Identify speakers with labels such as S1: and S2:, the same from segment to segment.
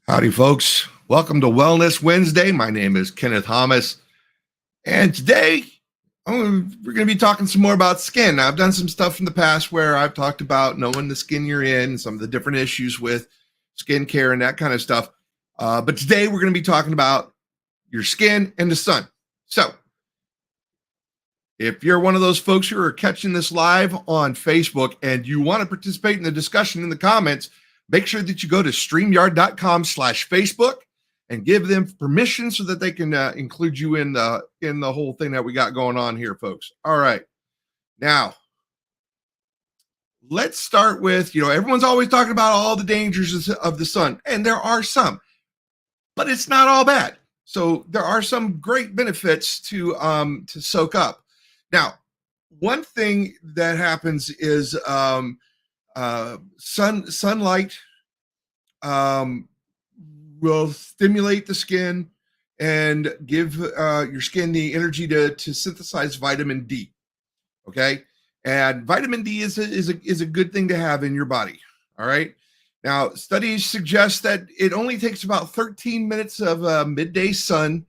S1: Howdy, folks. Welcome to Wellness Wednesday. My name is Kenneth Thomas, and today we're going to be talking some more about skin. Now, I've done some stuff in the past where I've talked about knowing the skin you're in, some of the different issues with skincare and that kind of stuff. But today we're going to be talking about your skin and the sun. So, if you're one of those folks who are catching this live on Facebook and you want to participate in the discussion in the comments, make sure that you go to StreamYard.com/Facebook and give them permission so that they can include you in the whole thing that we got going on here, folks. All right. Now, let's start with, everyone's always talking about all the dangers of the sun, and there are some, but it's not all bad. So there are some great benefits to soak up. Now, one thing that happens is sunlight will stimulate the skin and give your skin the energy to synthesize vitamin D. Okay, and vitamin D is a good thing to have in your body. All right. Now, studies suggest that it only takes about 13 minutes of midday sun,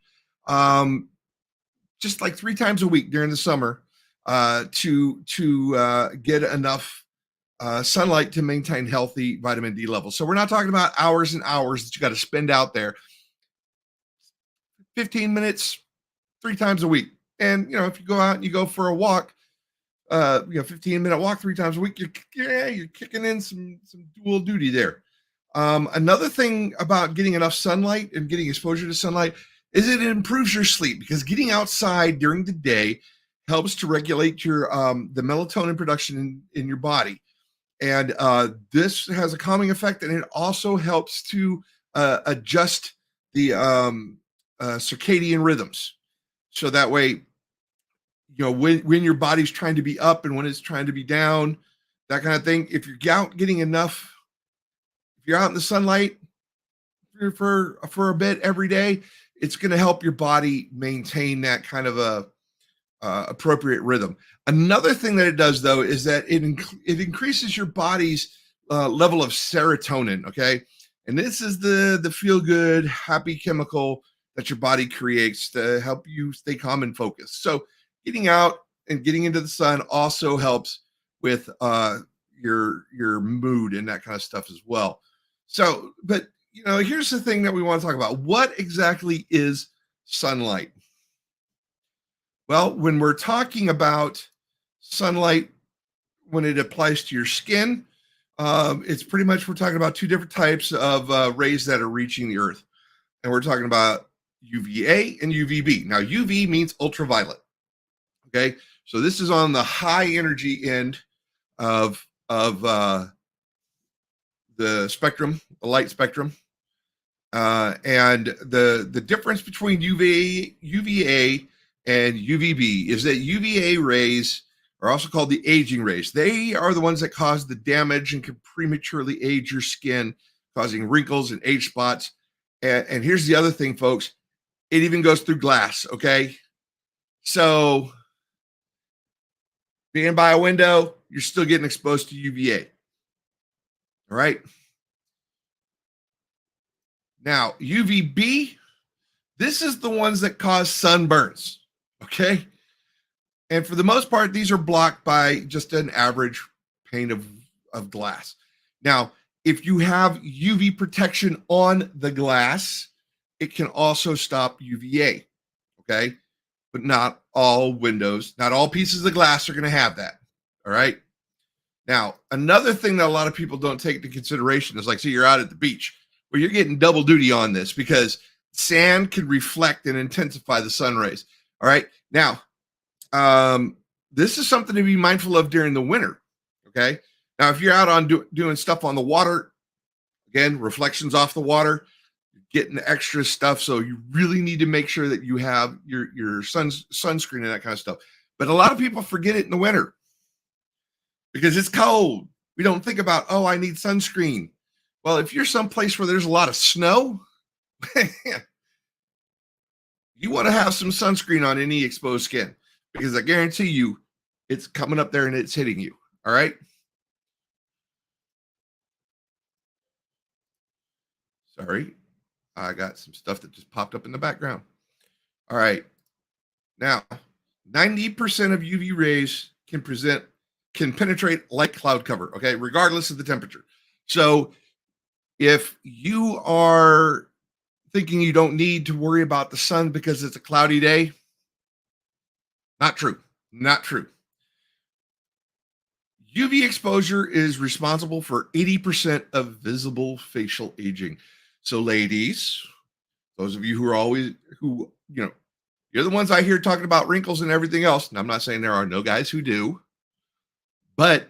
S1: just like 3 times a week during the summer, to get enough sunlight to maintain healthy vitamin D levels. So we're not talking about hours and hours that you got to spend out there. 15 minutes, 3 times a week. And, if you go out and you go for a walk, 15-minute walk 3 times a week, you're kicking in some dual duty there. Another thing about getting enough sunlight and getting exposure to sunlight is it improves your sleep, because getting outside during the day helps to regulate your the melatonin production in your body. And this has a calming effect, and it also helps to adjust the circadian rhythms. So that way, when your body's trying to be up and when it's trying to be down, that kind of thing. If you're out getting enough, if you're out in the sunlight for a bit every day, it's going to help your body maintain that kind of a appropriate rhythm. Another thing that it does, though, is that it increases your body's level of serotonin. Okay, and this is the feel good, happy chemical that your body creates to help you stay calm and focused. So getting out and getting into the sun also helps with your mood and that kind of stuff as well. So, but here's the thing that we want to talk about. What exactly is sunlight? Well, when we're talking about sunlight, when it applies to your skin, it's pretty much, we're talking about 2 different types of rays that are reaching the earth. And we're talking about UVA and UVB. Now, UV means ultraviolet. Okay. So this is on the high energy end of the spectrum, the light spectrum. And the difference between UVA and UVB is that UVA rays are also called the aging rays. They are the ones that cause the damage and can prematurely age your skin, causing wrinkles and age spots. And here's the other thing, folks. It even goes through glass, okay? So being by a window, you're still getting exposed to UVA. All right? Now, UVB, this is the ones that cause sunburns, okay? And for the most part, these are blocked by just an average pane of glass. Now, if you have UV protection on the glass, it can also stop UVA, okay? But not all windows, not all pieces of glass are going to have that, all right? Now, another thing that a lot of people don't take into consideration is, like, say you're out at the beach, where you're getting double duty on this, because sand can reflect and intensify the sun rays, all right? Now, this is something to be mindful of during the winter, okay? Now, if you're out on doing stuff on the water, again, reflections off the water, getting extra stuff. So you really need to make sure that you have your sunscreen and that kind of stuff. But a lot of people forget it in the winter because it's cold. We don't think about, oh, I need sunscreen. Well, if you're someplace where there's a lot of snow, you want to have some sunscreen on any exposed skin, because I guarantee you it's coming up there and it's hitting you. All right. Sorry. I got some stuff that just popped up in the background. All right. Now, 90% of UV rays can penetrate light cloud cover, okay, regardless of the temperature. So if you are thinking you don't need to worry about the sun because it's a cloudy day, not true. Not true. UV exposure is responsible for 80% of visible facial aging. So, ladies, those of you who, you're the ones I hear talking about wrinkles and everything else. And I'm not saying there are no guys who do, but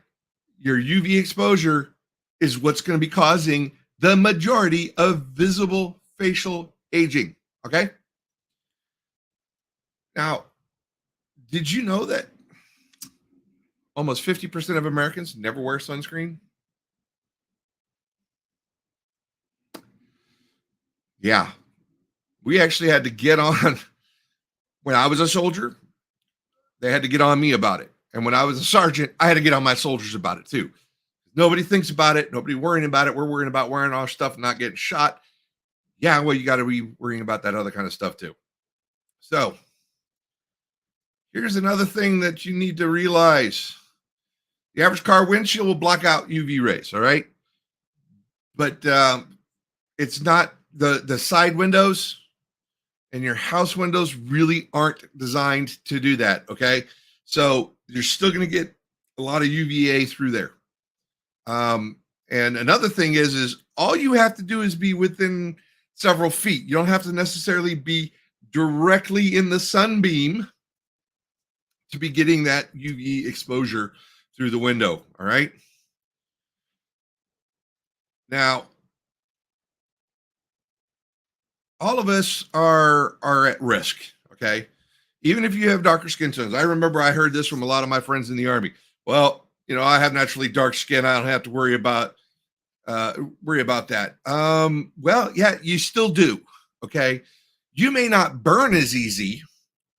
S1: your UV exposure is what's going to be causing the majority of visible facial aging. Okay. Now, did you know that almost 50% of Americans never wear sunscreen? Yeah. We actually had to get on when I was a soldier, they had to get on me about it. And when I was a sergeant, I had to get on my soldiers about it too. Nobody thinks about it. Nobody worrying about it. We're worrying about wearing our stuff and not getting shot. Yeah, well, you got to be worrying about that other kind of stuff too. So here's another thing that you need to realize. The average car windshield will block out UV rays, all right? But it's not the side windows and your house windows really aren't designed to do that, okay? So you're still going to get a lot of UVA through there. And another thing is all you have to do is be within several feet. You don't have to necessarily be directly in the sunbeam to be getting that UV exposure through the window. All right. Now, all of us are at risk. Okay. Even if you have darker skin tones. I remember I heard this from a lot of my friends in the Army. Well, I have naturally dark skin. I don't have to worry about that. Well, yeah, you still do. Okay. You may not burn as easy,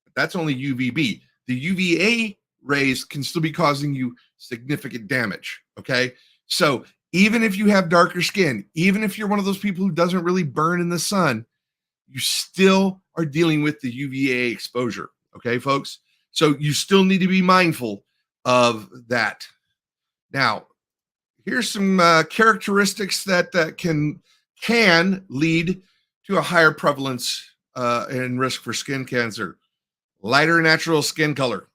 S1: but that's only UVB. The UVA rays can still be causing you significant damage. Okay. So even if you have darker skin, even if you're one of those people who doesn't really burn in the sun, you still are dealing with the UVA exposure. Okay, folks. So you still need to be mindful of that. Now, here's some characteristics that can lead to a higher prevalence and risk for skin cancer. Lighter natural skin color.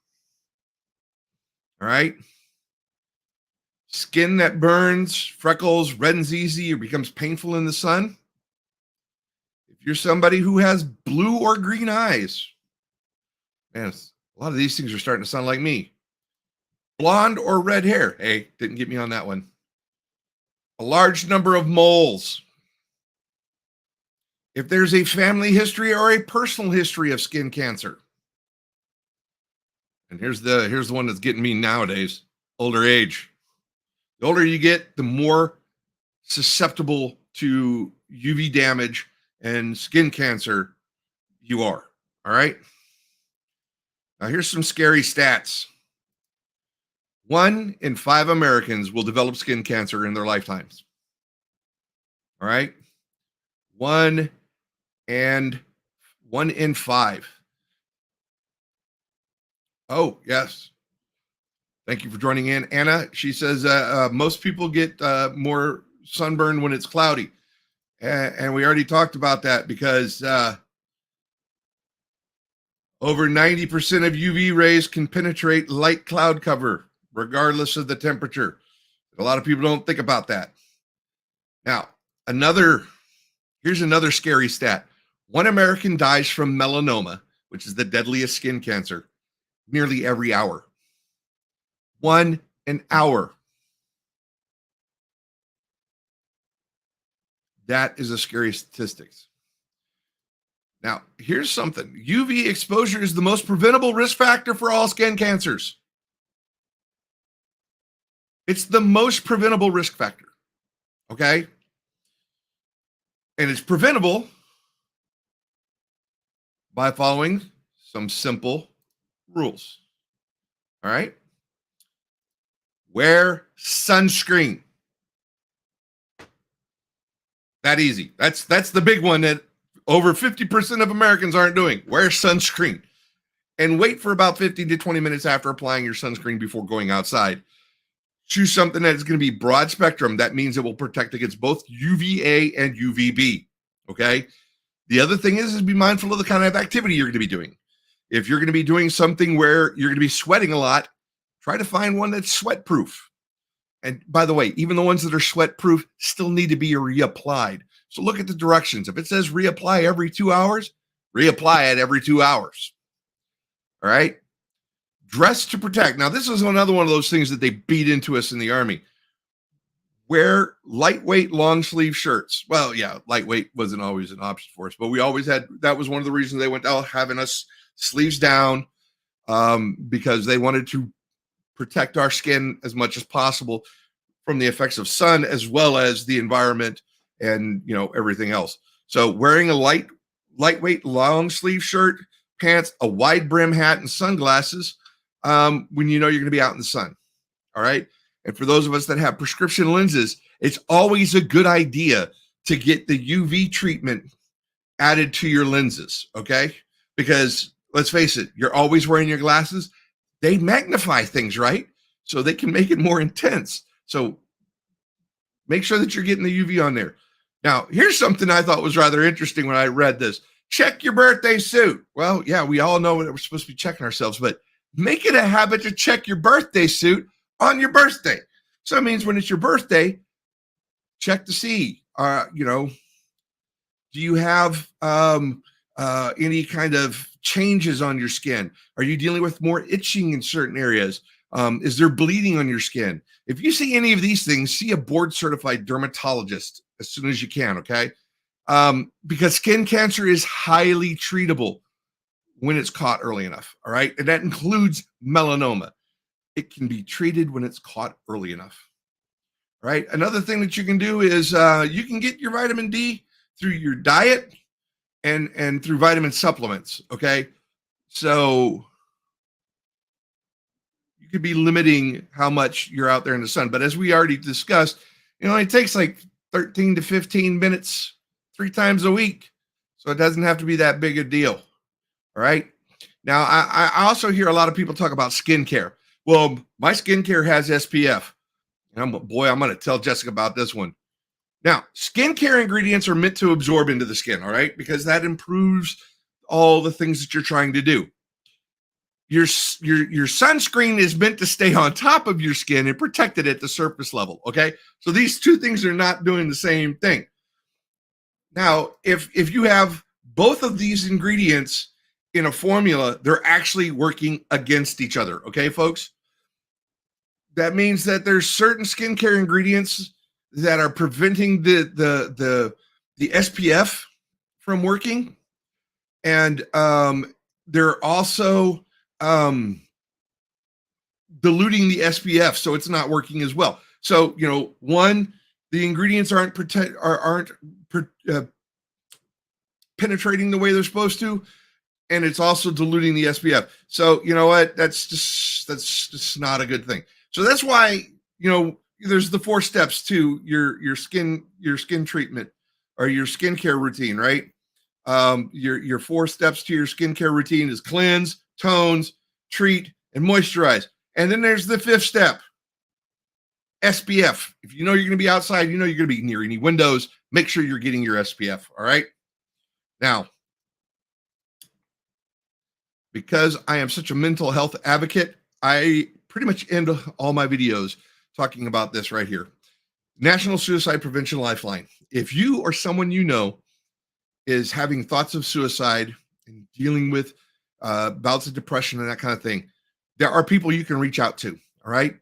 S1: All right. Skin that burns, freckles, reddens easy, or becomes painful in the sun. If you're somebody who has blue or green eyes, man, a lot of these things are starting to sound like me. Blonde or red hair. Hey, didn't get me on that one. A large number of moles. If there's a family history or a personal history of skin cancer. And here's the one that's getting me nowadays. Older age. The older you get, the more susceptible to UV damage and skin cancer you are. All right. Now here's some scary stats. 1 in 5 Americans will develop skin cancer in their lifetimes. All right. 1 in 5. Oh, yes. Thank you for joining in. Anna, she says most people get more sunburn when it's cloudy. And we already talked about that because over 90% of UV rays can penetrate light cloud cover, regardless of the temperature. A lot of people don't think about that. Now, here's another scary stat. 1 American dies from melanoma, which is the deadliest skin cancer, nearly every hour. 1 an hour. That is a scary statistics. Now, here's something. UV exposure is the most preventable risk factor for all skin cancers. It's the most preventable risk factor. Okay? And it's preventable by following some simple rules. All right? Wear sunscreen. That easy. That's the big one that over 50% of Americans aren't doing. Wear sunscreen and wait for about 15 to 20 minutes after applying your sunscreen before going outside. Choose something that is going to be broad spectrum. That means it will protect against both UVA and UVB. Okay. The other thing is be mindful of the kind of activity you're going to be doing. If you're going to be doing something where you're going to be sweating a lot, try to find one that's sweat proof. And by the way, even the ones that are sweat proof still need to be reapplied. So look at the directions. If it says reapply every 2 hours, reapply it every 2 hours. All right. Dress to protect. Now, this is another one of those things that they beat into us in the Army. Wear lightweight long sleeve shirts. Well, yeah, lightweight wasn't always an option for us, but we always had, that was one of the reasons they went out having us sleeves down, because they wanted to protect our skin as much as possible from the effects of sun as well as the environment and, you know, everything else. So wearing a lightweight long sleeve shirt, pants, a wide brim hat, and sunglasses when you know you're going to be out in the sun. All right. And for those of us that have prescription lenses, it's always a good idea to get the UV treatment added to your lenses. Okay. Because let's face it, you're always wearing your glasses. They magnify things, right? So they can make it more intense. So make sure that you're getting the UV on there. Now, here's something I thought was rather interesting when I read this. Check your birthday suit. Well, yeah, we all know that we're supposed to be checking ourselves, but make it a habit to check your birthday suit on your birthday. So it means when it's your birthday, check to see, do you have any kind of changes on your skin? Are you dealing with more itching in certain areas? Is there bleeding on your skin? If you see any of these things, see a board certified dermatologist as soon as you can. Okay. Because skin cancer is highly treatable when it's caught early enough. All right. And that includes melanoma. It can be treated when it's caught early enough. All right. Another thing that you can do is you can get your vitamin D through your diet and through vitamin supplements. Okay. So you could be limiting how much you're out there in the sun. But as we already discussed, it takes like 13 to 15 minutes 3 times a week. So it doesn't have to be that big a deal. All right. Now, I also hear a lot of people talk about skincare. Well, my skincare has SPF. And I'm going to tell Jessica about this one. Now, skincare ingredients are meant to absorb into the skin, all right? Because that improves all the things that you're trying to do. Your sunscreen is meant to stay on top of your skin and protect it at the surface level, okay? So these two things are not doing the same thing. Now, if you have both of these ingredients in a formula, they're actually working against each other, okay, folks? That means that there's certain skincare ingredients that are preventing the SPF from working, and they're also diluting the SPF, so it's not working as well. So one, the ingredients aren't penetrating the way they're supposed to, and it's also diluting the SPF. So you know what? That's just not a good thing. So that's why there's the 4 steps to your skin treatment or your skincare routine, right? Your 4 steps to your skincare routine is cleanse, tones, treat, and moisturize. And then there's the 5th step, SPF. If you're going to be outside, you're going to be near any windows, make sure you're getting your SPF. All right. Now, because I am such a mental health advocate, I pretty much end all my videos talking about this right here. National Suicide Prevention Lifeline. If you or someone you know is having thoughts of suicide and dealing with bouts of depression and that kind of thing, there are people you can reach out to. All right.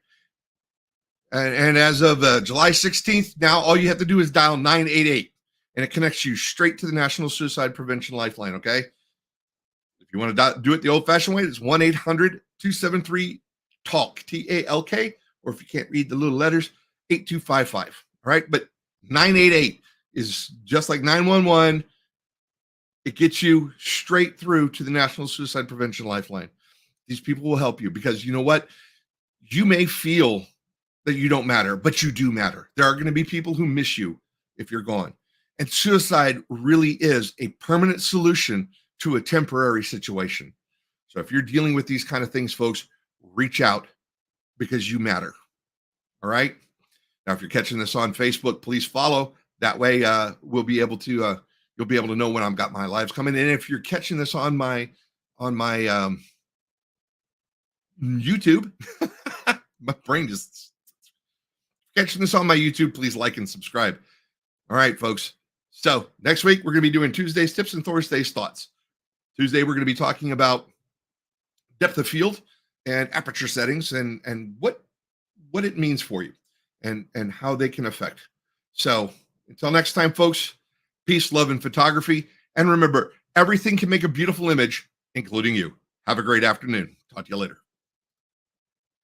S1: And as of July 16th, now all you have to do is dial 988 and it connects you straight to the National Suicide Prevention Lifeline. Okay. If you want to do it the old fashioned way, it's 1-800-273-TALK, TALK, or if you can't read the little letters, 8255. All right. But 988 is just like 911. It gets you straight through to the National Suicide Prevention Lifeline. These people will help you because you know what? You may feel that you don't matter, but you do matter. There are going to be people who miss you if you're gone. And suicide really is a permanent solution to a temporary situation. So if you're dealing with these kind of things, folks, reach out because you matter. All right. Now, if you're catching this on Facebook, please follow. That way, we'll be able to you'll be able to know when I've got my lives coming. And if you're catching this on my YouTube, my brain just catching this on my YouTube, please like and subscribe. All right, folks. So next week, we're going to be doing Tuesday's tips and Thursday's thoughts. Tuesday, we're going to be talking about depth of field and aperture settings and what it means for you and how they can affect. So until next time, folks, peace, love, and photography. And remember, everything can make a beautiful image, including you. Have a great afternoon. Talk to you later.